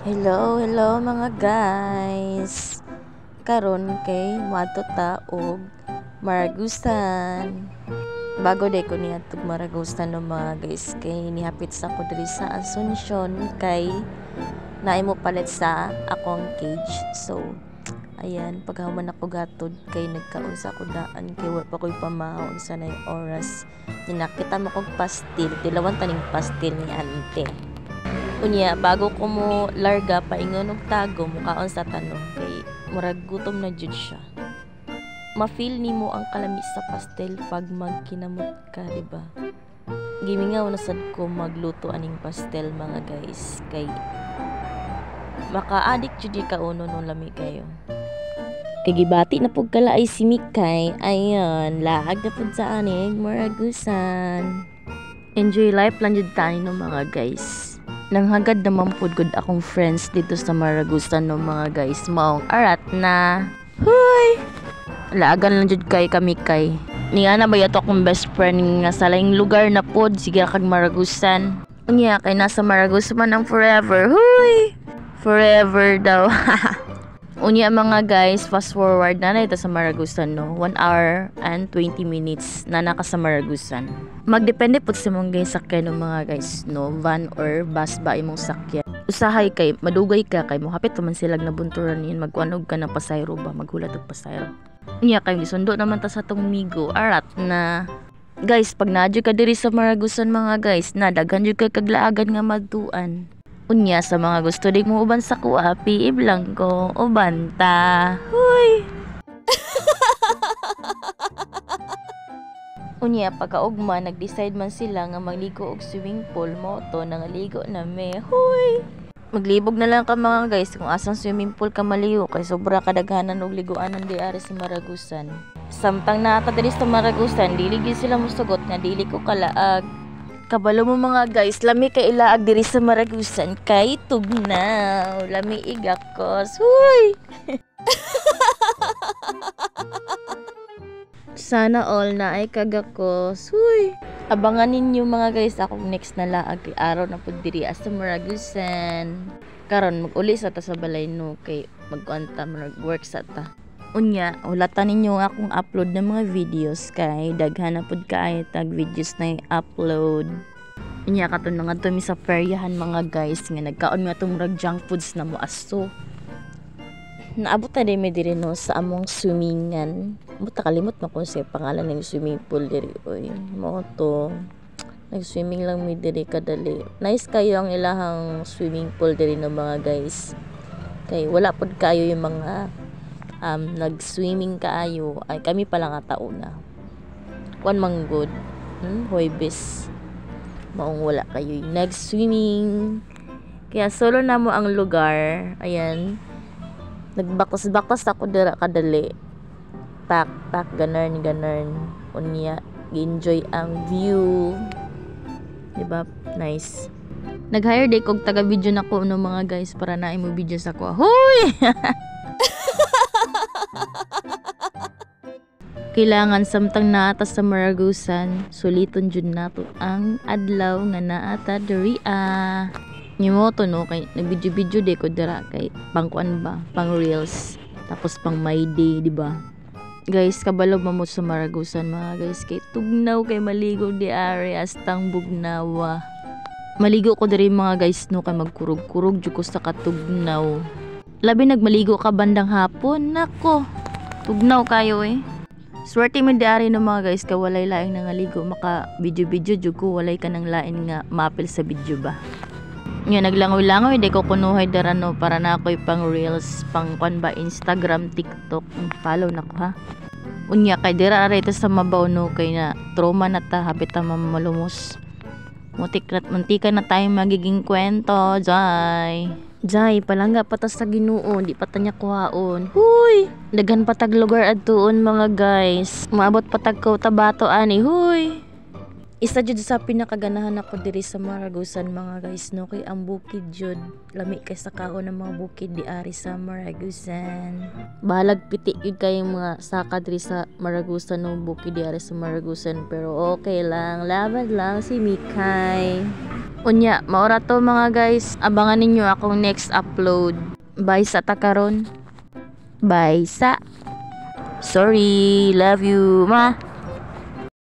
Hello mga guys. Karon kay moadto ta og Maragusan. Bago day ko niya tug Maragusan no mga guys, kay nihapit sa ko diri sa Asuncion kay naay mo palit sa akong cage. So ayan, paghuman ako gatod kay nagkaunsa ko daan kay wa pa koy pamahon sa nay oras. Nakita mo kog pastil, tilawan taning pastil ni ante. Unya, bago ko mo larga paingon og tago mukaon sa tanong kay murag gutom na jud siya. Ma-feel nimo ang kalami sa pastel pag magkinamot ka, di ba? Gimingaw na sad ko magluto aning pastel mga guys kay maka-addict jud ka uno nung lami kayo. Kay gibati na pug kala ay si Mikay, ayan, laag na pud sa anig Maragusan. Enjoy life lang jud tani no mga guys. Nanghagad naman pud gud akong friends dito sa Maragusan no mga guys. Maong arat na. Huy! Laagan lang jud kay kami kay. Niya na ba yato akong best friend nga sa laing lugar na pod sige kag Maragusan. Unya kay nasa Maragusan man ang forever. Huy! Forever daw. Unya mga guys, fast forward na ito sa Maragusan no. 1 hour and 20 minutes na naka sa Maragusan. Magdepende po sa mong guys sakyan no mga guys no, van or bus ba imong sakyan. Usahay kay madugay ka kay mo hapit man silang nabunturan niyan magkuanog ka ng pasayro ba maghulat og pasayro. Unya kay gisundo naman ta sa tong migo arat na. Guys, pag naadyo ka diri sa Maragusan mga guys, nadaghan jud kay kaglaagan nga madtuan. Unya sa mga gusto dig mo uban sa kuha, piib lang ko, uban ta. Huy! Unya pagkaugma, nag-decide man sila nga magligo og swimming pool mo to nangaligo na me. Huy! Maglibog na lang ka mga guys kung asang swimming pool ka maligo kay sobra kadaghanan og liguanan di ari sa Maragusan. Samtang naata diri sa Maragusan, dili gyud sila mosugot nga dili ko kalaag. Kabalo mo mga guys, lami kay ilaag diri sa Maragusan kay tugnaw. Lami igakos. Huy! Sana all na ay kagakos. Huy! Abangan ninyo mga guys akong next na laag kay araw na pud diri sa Maragusan. Karon mag-uli sa ta sa balay no kay magkuanta mag-work sa ta. Unya, ulatan ninyo akong upload ng mga videos kay daghan na pud kaayo tag videos na i-upload. Unya katon nga to mi sa peryahan mga guys nga nagkaon mi atong murag junk foods na mo aso. Naabot ta mi diri no sa among swimmingan. Buta kalimot na kung sa pangalan ng swimming pool diri oy. Mo to. Nag-swimming lang mi diri kadali. Nice kayo ang ilahang swimming pool diri no mga guys. Kay wala pud kayo yung mga nag-swimming kaayo ay kami pa lang ata una. One manggod. Huwebes. Maong wala kayo nag-swimming. Kaya solo na mo ang lugar. Ayan. Nagbaktas-baktas ako dira kadali. Pak, ganarn. Unya, enjoy ang view. Diba? Nice. Nag-hire day kog taga-video na ko no mga guys para na imo video sa ko. Hoy! Kailangan samtang naata sa Maragusan, suliton jud nato ang adlaw nga naata diri Nimoto no kay nag-video day ko dira kay pangkuan ba, pang reels, tapos pang my day, di ba? Guys, kabalo mo sa Maragusan mga guys kay tugnaw kay maligo di ari astang bugnawa. Maligo ko diri mga guys no kay magkurog-kurog jud ko sa katugnaw. Labi nagmaligo ka bandang hapon, nako. Tugnaw kayo eh. Swerte mo diari no mga guys kay walay laing nangaligo maka video jud ko walay ka nang lain nga mapil sa video ba. Nga naglangoy-langoy day ko kunuhay dara no para na ako'y pang reels, pang kwan ba Instagram, TikTok, follow na ko ha. Unya kay dira rito sa mabaw no kay na trauma na ta hapit ta mamalumos. Muntika na tayo magiging kwento, Jai, palangga patas sa Ginoo, di pa tanya kuhaon. Huy! Daghan patag lugar adtuon mga guys. Maabot patag ko tabato ani, huy! Isa jud sa pinakaganahan ako diri sa Maragusan mga guys no kay ang bukid jud lami kay sa kaon ng mga bukid di ari sa Maragusan. Bahalag piti yun kayong mga saka diri sa Maragusan no bukid di ari sa Maragusan pero okay lang laban lang si Mikay. Unya maura to mga guys abangan ninyo akong next upload. Bye sa takaron. Bye sa. Sorry, love you ma.